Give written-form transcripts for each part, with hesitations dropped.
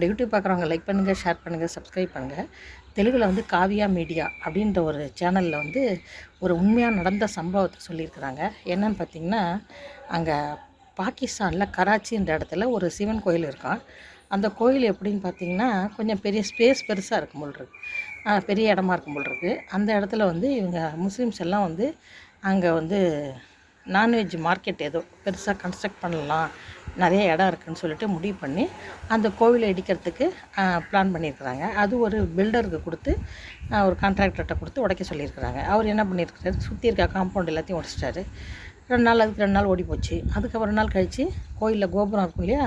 என்னோடய யூடியூப் பார்க்குறவங்க லைக் பண்ணுங்கள், ஷேர் பண்ணுங்கள், சப்ஸ்கிரைப் பண்ணுங்கள். தெலுங்கில் வந்து காவியா மீடியா அப்படின்ற ஒரு சேனலில் வந்து ஒரு உண்மையாக நடந்த சம்பவத்தை சொல்லியிருக்கிறாங்க. என்னன்னு பார்த்திங்கன்னா, அங்கே பாகிஸ்தானில் கராச்சின்ற இடத்துல ஒரு சிவன் கோயில் இருக்கான். அந்த கோயில் எப்படின்னு பார்த்திங்கன்னா, கொஞ்சம் பெரிய ஸ்பேஸ் பெருசாக இருக்கும் போல் இருக்கு, பெரிய இடமா இருக்கும் போல் இருக்குது. அந்த இடத்துல வந்து இவங்க முஸ்லீம்ஸ் எல்லாம் வந்து அங்கே வந்து நான்வெஜ் மார்க்கெட் ஏதோ பெருசாக கன்ஸ்ட்ரக்ட் பண்ணலாம், நிறைய இடம் இருக்குதுன்னு சொல்லிட்டு முடிவு பண்ணி அந்த கோவிலை இடிக்கிறதுக்கு பிளான் பண்ணியிருக்கிறாங்க. அது ஒரு பில்டருக்கு கொடுத்து, ஒரு கான்ட்ராக்டர்கிட்ட கொடுத்து உடைக்க சொல்லியிருக்கிறாங்க. அவர் என்ன பண்ணியிருக்கிறாரு, சுற்றி இருக்க காம்பவுண்ட் எல்லாத்தையும் உடைச்சிட்டாரு. 2 நாள் ஓடி போச்சு. அதுக்கப்புறம் 2 நாள் கழித்து கோயிலில் கோபுரம் இருக்கும் இல்லையா,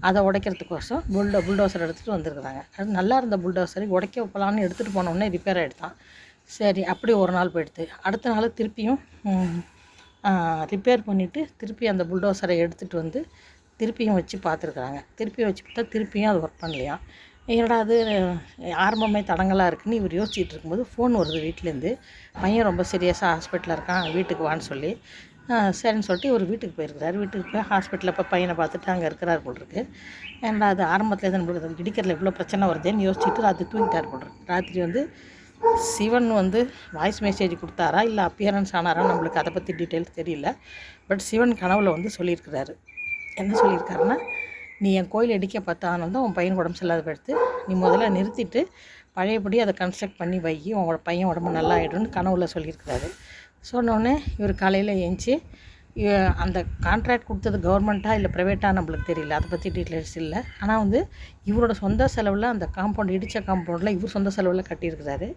அதை உடைக்கிறதுக்கோசம் புல்டோசர் எடுத்துகிட்டு வந்திருக்கிறாங்க. அது நல்லா இருந்த புல்டோசரை உடைக்க போகலான்னு எடுத்துகிட்டு போனோடனே ரிப்பேர் ஆகிடுதான். சரி, அப்படி ஒரு நாள் போயிடுது. அடுத்த நாள் திருப்பியும் ரிப்பேர் பண்ணிவிட்டு திருப்பி அந்த புல்டோசரை எடுத்துகிட்டு வந்து திருப்பியும் வச்சு பார்த்துருக்குறாங்க. திருப்பியும் வச்சு பார்த்தா திருப்பியும் அது ஒர்க் பண்ணலையாம். என்னடா அது ஆரம்பமே தடங்கலாக இருக்குன்னு இவர் யோசிச்சுட்டு இருக்கும்போது ஃபோன் வருது வீட்டிலேருந்து. பையன் ரொம்ப சீரியஸாக ஹாஸ்பிட்டலில் இருக்கான், வீட்டுக்கு வான்னு சொல்லி. சரின்னு சொல்லிட்டு இவர் வீட்டுக்கு போயிருக்கிறார். வீட்டுக்கு போய் ஹாஸ்பிட்டலில் போய் பையனை பார்த்துட்டு அங்கே இருக்கிறார் போல் இருக்கு. ஏன்னா அது ஆரம்பத்தில் நம்மளுக்கு இடிக்கிறதுல இவ்வளோ பிரச்சனை வருதுன்னு யோசிச்சுட்டு ராத்திரி தூங்கிட்டார் போல் இருக்கு. ராத்திரி வந்து சிவன் வந்து வாய்ஸ் மெசேஜ் கொடுத்தாரா இல்லை அப்பியரன்ஸ் ஆனாரா, நம்மளுக்கு அதை பற்றி டீட்டெயில்ஸ் தெரியல. பட் சிவன் கனவுல வந்து சொல்லியிருக்கிறாரு. என்ன சொல்லியிருக்காருன்னா, நீ என் கோயில் இடிக்க பார்த்தாலும் தான் உன் பையன் உடம்பு சரியில்லாத போயிடுத்து, நீ முதல்ல நிறுத்திட்டு பழையபடி அதை கன்ஸ்ட்ரக்ட் பண்ணி வை, உங்களோட பையன் உடம்பு நல்லா ஆகிடும்னு கனவுல சொல்லியிருக்கிறாரு. சொன்னோடனே இவர் காலையில் ஏஞ்சி, அந்த கான்ட்ராக்ட் கொடுத்தது கவர்மெண்ட்டாக இல்லை ப்ரைவேட்டாக நம்மளுக்கு தெரியல, அதை பற்றி டீட்டெயில்ஸ் இல்லை. ஆனால் வந்து இவரோட சொந்த செலவில் அந்த காம்பவுண்ட் இடித்த காம்பவுண்டில் இவர் சொந்த செலவில் கட்டியிருக்கிறாரு.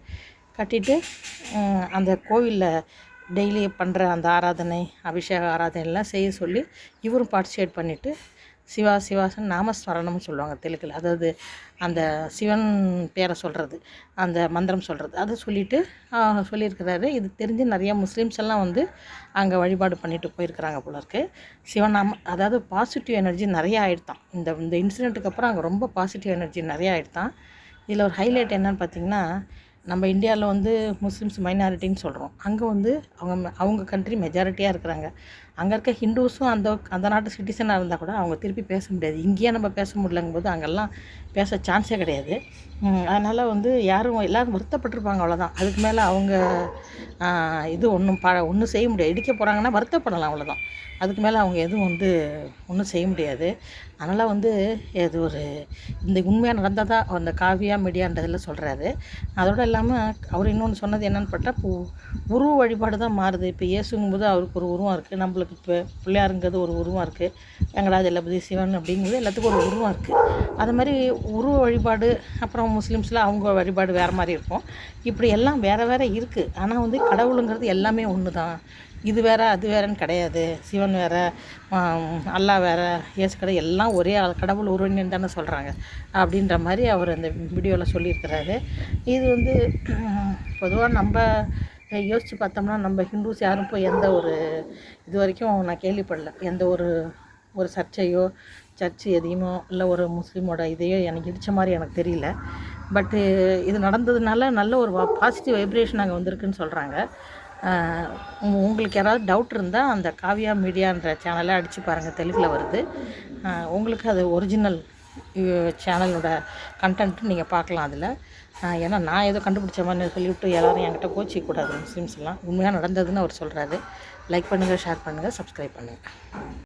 கட்டிட்டு அந்த கோவிலில் டெய்லி பண்ணுற அந்த ஆராதனை, அபிஷேக ஆராதனைலாம் செய்ய சொல்லி இவரும் பார்ட்டிசிபேட் பண்ணிவிட்டு சிவா சிவாசன் நாமஸ்மரணம்னு சொல்லுவாங்க தெலுங்கில். அதாவது அந்த சிவன் பேரை சொல்கிறது, அந்த மந்திரம் சொல்கிறது, அதை சொல்லிவிட்டு சொல்லியிருக்கிறாரு. இது தெரிஞ்சு நிறையா முஸ்லீம்ஸ் எல்லாம் வந்து அங்கே வழிபாடு பண்ணிட்டு போயிருக்கிறாங்க போல இருக்கு. சிவநாம அதாவது பாசிட்டிவ் எனர்ஜி நிறையா ஆகிடுதான். இந்த இன்சிடெண்ட்டுக்கு அப்புறம் அங்கே ரொம்ப பாசிட்டிவ் எனர்ஜி நிறையா ஆகிடுதான். இதில் ஒரு ஹைலைட் என்னன்னு பார்த்திங்கன்னா, நம்ம இந்தியாவில் வந்து முஸ்லீம்ஸ் மைனாரிட்டின்னு சொல்கிறோம். அங்கே வந்து அவங்க கண்ட்ரி மெஜாரிட்டியாக இருக்கிறாங்க. அங்கே இருக்க ஹிந்துஸும் அந்த நாட்டு சிட்டிசனாக இருந்தால் கூட அவங்க திருப்பி பேச முடியாது. இங்கேயே நம்ம பேச முடியலங்கும்போது அங்கெல்லாம் பேச சான்ஸே கிடையாது. அதனால் வந்து எல்லோரும் வருத்தப்பட்டிருப்பாங்க, அவ்வளோதான். அதுக்கு மேலே அவங்க இது ஒன்றும் செய்ய முடியாது. இடிக்க போகிறாங்கன்னா வருத்தப்படலாம், அவ்வளோதான். அதுக்கு மேலே அவங்க எதுவும் வந்து ஒன்றும் செய்ய முடியாது. அதனால் வந்து இது ஒரு இந்த உண்மையாக நடந்ததாக அந்த காவியா மீடியான்றதில் சொல்கிறாரு. அதோடு இல்லாமல் அவர் இன்னொன்று சொன்னது என்னென்னு பார்த்தா, இப்போ உருவ வழிபாடு தான் மாறுது. இப்போ இயேசுங்கும்போது அவருக்கு ஒரு உருவம் இருக்குது, நம்மளுக்கு இப்போ பிள்ளையாருங்கிறது ஒரு உருவம் இருக்குது, வெங்கடாஜலபதி சிவன் அப்படிங்கும்போது எல்லாத்துக்கும் ஒரு உருவம் இருக்குது. அது மாதிரி உருவ வழிபாடு, அப்புறம் முஸ்லீம்ஸில் அவங்க வழிபாடு வேறு மாதிரி இருக்கும். இப்படி எல்லாம் வேறு வேறு இருக்குது. ஆனால் வந்து கடவுளுங்கிறது எல்லாமே ஒன்று தான். இது வேறு அது வேறுன்னு கிடையாது. சிவன் வேறு, அல்லா வேறு, இயேசு கடை எல்லாம் ஒரே கடவுள் ஒருவன் தானே சொல்கிறாங்க அப்படின்ற மாதிரி அவர் அந்த வீடியோவில் சொல்லியிருக்கிறாரு. இது வந்து பொதுவாக நம்ம யோசித்து பார்த்தோம்னா, நம்ம ஹிந்துஸ் யாரும் போய் எந்த ஒரு இது வரைக்கும் நான் கேள்விப்படல, எந்த ஒரு சர்ச்சையோ சர்ச்சு எதையுமோ இல்லை ஒரு முஸ்லீமோட இதையோ எனக்கு இடித்த மாதிரி எனக்கு தெரியல. பட்டு இது நடந்ததுனால நல்ல ஒரு பாசிட்டிவ் வைப்ரேஷன் அங்கே வந்திருக்குன்னு சொல்கிறாங்க. உங்களுக்கு யாராவது டவுட் இருந்தால் அந்த காவியா மீடியான்ற சேனலை அடித்து பாருங்கள், தெலுங்கில் வருது. உங்களுக்கு அது ஒரிஜினல் சேனலோட கண்டென்ட்டு நீங்கள் பார்க்கலாம் அதில். ஏன்னா நான் ஏதோ கண்டுபிடிச்ச மாதிரி சொல்லிவிட்டு எல்லோரும் என்கிட்ட கோச்சிக்கக்கூடாது முஸ்லீம்ஸ்லாம். உண்மையாக நடந்ததுன்னு அவர் சொல்கிறாரு. லைக் பண்ணுங்கள், ஷேர் பண்ணுங்கள், சப்ஸ்கிரைப் பண்ணுங்கள்.